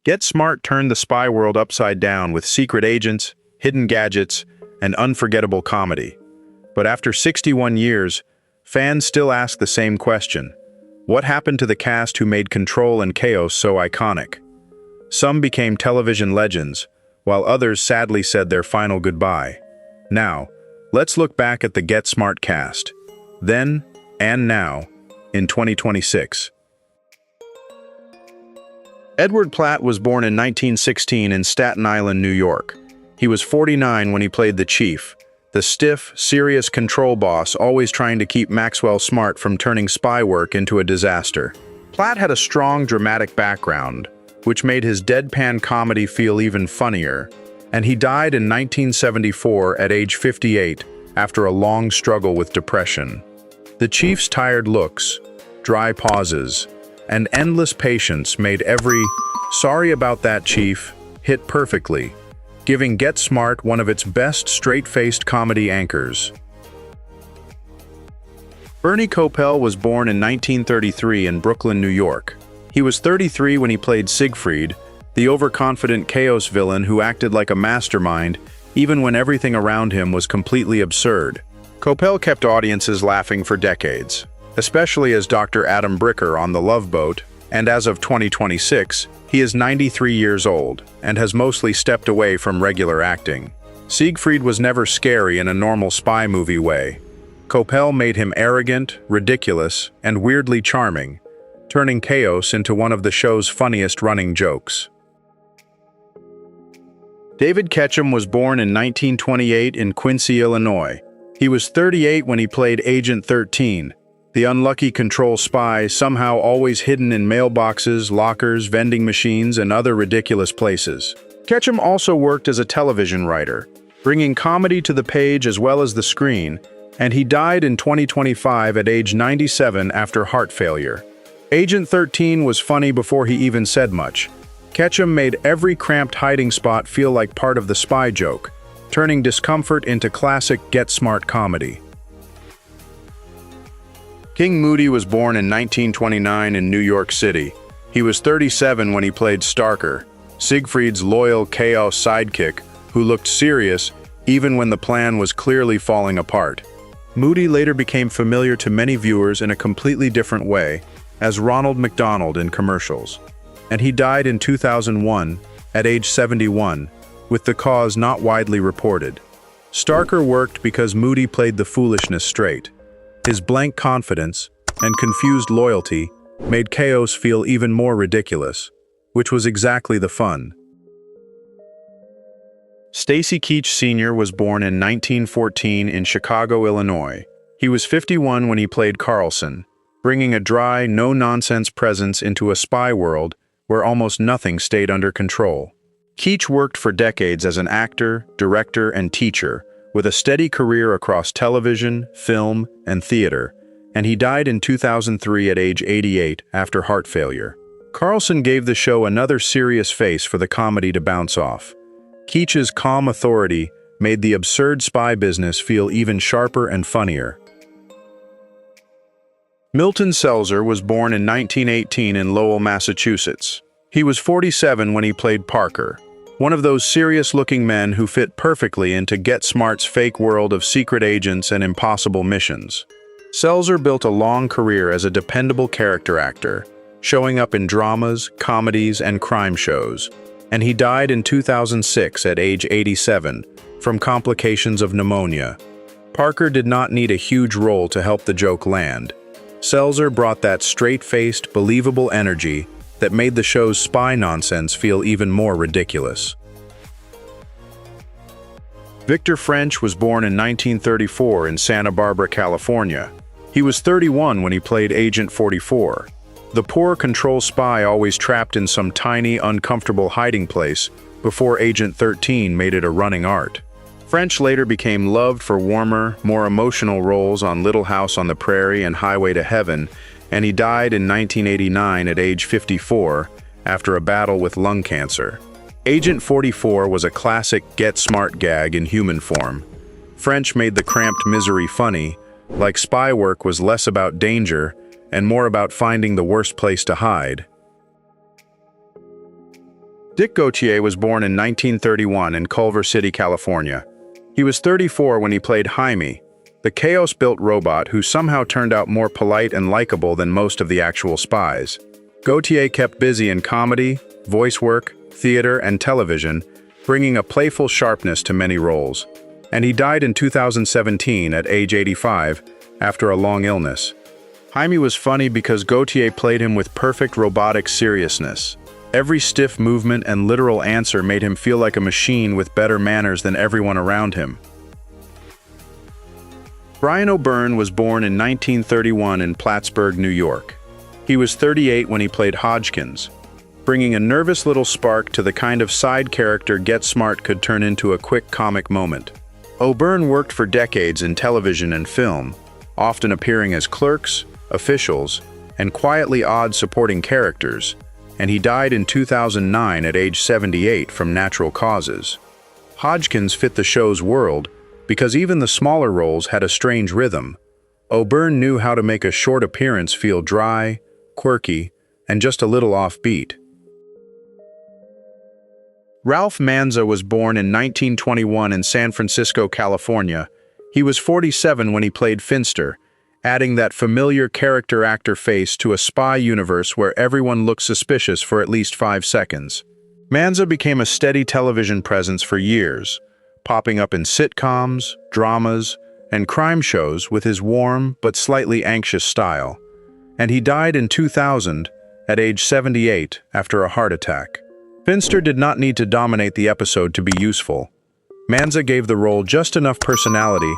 Get Smart turned the spy world upside down with secret agents, hidden gadgets, and unforgettable comedy. But after 61 years, fans still ask the same question. What happened to the cast who made Control and KAOS so iconic? Some became television legends, while others sadly said their final goodbye. Now, let's look back at the Get Smart cast, then and now, in 2026. Edward Platt was born in 1916 in Staten Island, New York. He was 49 when he played the chief, the stiff, serious control boss always trying to keep Maxwell Smart from turning spy work into a disaster. Platt had a strong dramatic background, which made his deadpan comedy feel even funnier, and he died in 1974 at age 58 after a long struggle with depression. The chief's tired looks, dry pauses, and endless patience made every "sorry about that, chief" hit perfectly, giving Get Smart one of its best straight-faced comedy anchors. Bernie Kopell was born in 1933 in Brooklyn, New York. He was 33 when he played Siegfried, the overconfident KAOS villain who acted like a mastermind even when everything around him was completely absurd. Kopell kept audiences laughing for decades, especially as Dr. Adam Bricker on The Love Boat, and as of 2026, he is 93 years old and has mostly stepped away from regular acting. Siegfried was never scary in a normal spy movie way. Kopell made him arrogant, ridiculous, and weirdly charming, turning KAOS into one of the show's funniest running jokes. David Ketchum was born in 1928 in Quincy, Illinois. He was 38 when he played Agent 13, the unlucky control spy somehow always hidden in mailboxes, lockers, vending machines, and other ridiculous places. Ketchum also worked as a television writer, bringing comedy to the page as well as the screen, and he died in 2025 at age 97 after heart failure. Agent 13 was funny before he even said much. Ketchum made every cramped hiding spot feel like part of the spy joke, turning discomfort into classic Get Smart comedy. King Moody was born in 1929 in New York City. He was 37 when he played Starker, Siegfried's loyal KAOS sidekick who looked serious even when the plan was clearly falling apart. Moody later became familiar to many viewers in a completely different way as Ronald McDonald in commercials, and he died in 2001 at age 71, with the cause not widely reported. Starker worked because Moody played the foolishness straight. His blank confidence and confused loyalty made KAOS feel even more ridiculous, which was exactly the fun. Stacy Keach Sr. was born in 1914 in Chicago, Illinois. He was 51 when he played Carlson, bringing a dry, no-nonsense presence into a spy world where almost nothing stayed under control. Keach worked for decades as an actor, director, and teacher, with a steady career across television, film, and theater, and he died in 2003 at age 88 after heart failure. Carlson gave the show another serious face for the comedy to bounce off. Keach's calm authority made the absurd spy business feel even sharper and funnier. Milton Selzer was born in 1918 in Lowell, Massachusetts. He was 47 when he played Parker, one of those serious-looking men who fit perfectly into Get Smart's fake world of secret agents and impossible missions. Selzer built a long career as a dependable character actor, showing up in dramas, comedies, and crime shows, and he died in 2006 at age 87 from complications of pneumonia. Parker did not need a huge role to help the joke land. Selzer brought that straight-faced, believable energy that made the show's spy nonsense feel even more ridiculous. Victor French was born in 1934 in Santa Barbara, California. He was 31 when he played Agent 44, the poor control spy always trapped in some tiny, uncomfortable hiding place before Agent 13 made it a running art. French later became loved for warmer, more emotional roles on Little House on the Prairie and Highway to Heaven, and he died in 1989 at age 54 after a battle with lung cancer. Agent 44 was a classic Get Smart gag in human form. French made the cramped misery funny, like spy work was less about danger and more about finding the worst place to hide. Dick Gautier was born in 1931 in Culver City, California. He was 34 when he played Jaime, the KAOS-built robot who somehow turned out more polite and likable than most of the actual spies. Gautier kept busy in comedy, voice work, theater, and television, bringing a playful sharpness to many roles. And he died in 2017 at age 85 after a long illness. Jaime was funny because Gautier played him with perfect robotic seriousness. Every stiff movement and literal answer made him feel like a machine with better manners than everyone around him. Brian O'Byrne was born in 1931 in Plattsburgh, New York. He was 38 when he played Hodgkins, bringing a nervous little spark to the kind of side character Get Smart could turn into a quick comic moment. O'Byrne worked for decades in television and film, often appearing as clerks, officials, and quietly odd supporting characters, and he died in 2009 at age 78 from natural causes. Hodgkins fit the show's world because even the smaller roles had a strange rhythm. O'Byrne knew how to make a short appearance feel dry, quirky, and just a little offbeat. Ralph Manza was born in 1921 in San Francisco, California. He was 47 when he played Finster, adding that familiar character-actor face to a spy universe where everyone looked suspicious for at least 5 seconds. Manza became a steady television presence for years, popping up in sitcoms, dramas, and crime shows with his warm but slightly anxious style. And he died in 2000 at age 78 after a heart attack. Finster did not need to dominate the episode to be useful. Manza gave the role just enough personality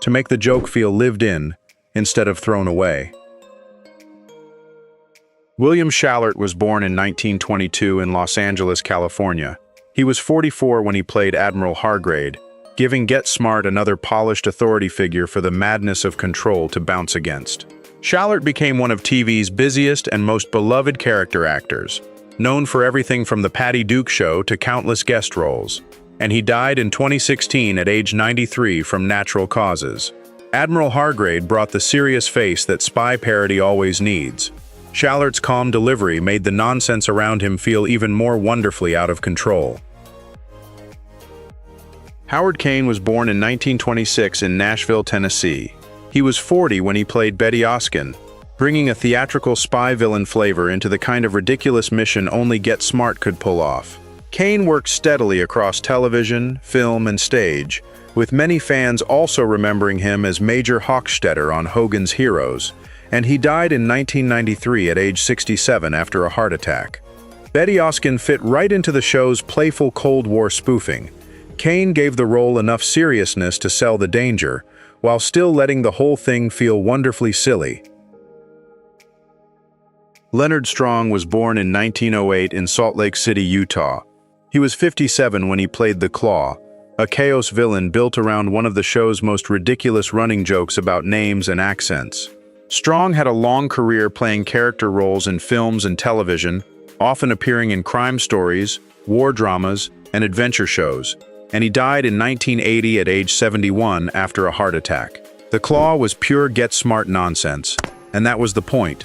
to make the joke feel lived in instead of thrown away. William Schallert was born in 1922 in Los Angeles, California. He was 44 when he played Admiral Hargrade, giving Get Smart another polished authority figure for the madness of control to bounce against. Schallert became one of TV's busiest and most beloved character actors, known for everything from The Patty Duke Show to countless guest roles, and he died in 2016 at age 93 from natural causes. Admiral Hargrade brought the serious face that spy parody always needs. Schallert's calm delivery made the nonsense around him feel even more wonderfully out of control. Howard Kane was born in 1926 in Nashville, Tennessee. He was 40 when he played Betty Oskin, bringing a theatrical spy villain flavor into the kind of ridiculous mission only Get Smart could pull off. Kane worked steadily across television, film, and stage, with many fans also remembering him as Major Hochstetter on Hogan's Heroes, and he died in 1993 at age 67 after a heart attack. Betty Oskin fit right into the show's playful Cold War spoofing. Kane gave the role enough seriousness to sell the danger, while still letting the whole thing feel wonderfully silly. Leonard Strong was born in 1908 in Salt Lake City, Utah. He was 57 when he played the Claw, a KAOS villain built around one of the show's most ridiculous running jokes about names and accents. Strong had a long career playing character roles in films and television, often appearing in crime stories, war dramas, and adventure shows, and he died in 1980 at age 71 after a heart attack. The Claw was pure Get Smart nonsense, and that was the point.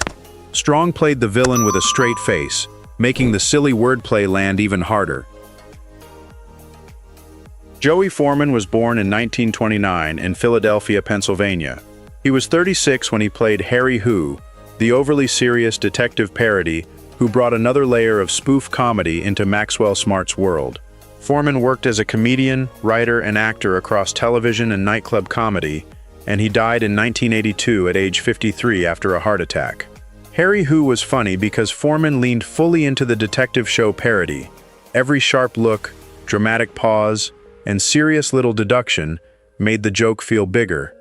Strong played the villain with a straight face, making the silly wordplay land even harder. Joey Foreman was born in 1929 in Philadelphia, Pennsylvania. He was 36 when he played Harry Who, the overly serious detective parody who brought another layer of spoof comedy into Maxwell Smart's world. Foreman worked as a comedian, writer, and actor across television and nightclub comedy, and he died in 1982 at age 53 after a heart attack. Harry Who was funny because Foreman leaned fully into the detective show parody. Every sharp look, dramatic pause, and serious little deduction made the joke feel bigger.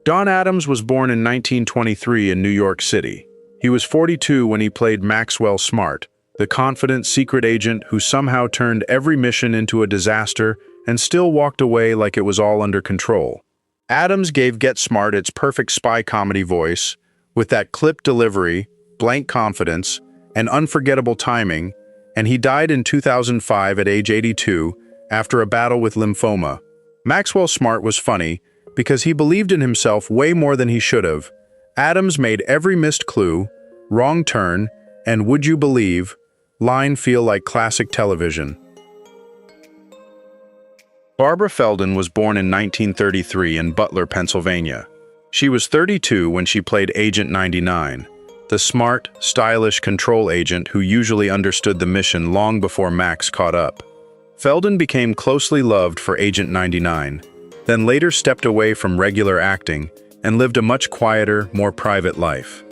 Don Adams was born in 1923 in New York City. He was 42 when he played Maxwell Smart, the confident secret agent who somehow turned every mission into a disaster and still walked away like it was all under control. Adams gave Get Smart its perfect spy comedy voice, with that clipped delivery, blank confidence, and unforgettable timing, and he died in 2005 at age 82 after a battle with lymphoma. Maxwell Smart was funny because he believed in himself way more than he should have. Adams made every missed clue, wrong turn, and would you believe, Line feel like classic television. Barbara Feldon was born in 1933 in Butler, Pennsylvania. She was 32 when she played Agent 99, the smart, stylish control agent who usually understood the mission long before Max caught up. Feldon became closely loved for Agent 99, then later stepped away from regular acting and lived a much quieter, more private life.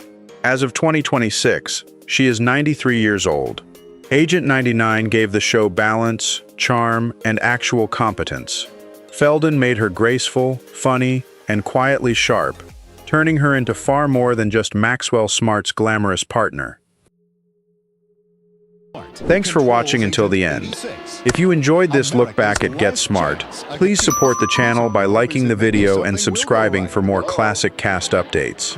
As of 2026, she is 93 years old. Agent 99 gave the show balance, charm, and actual competence. Feldon made her graceful, funny, and quietly sharp, turning her into far more than just Maxwell Smart's glamorous partner. Thanks for watching until the end. If you enjoyed this look back at Get Smart, please support the channel by liking the video and subscribing for more classic cast updates.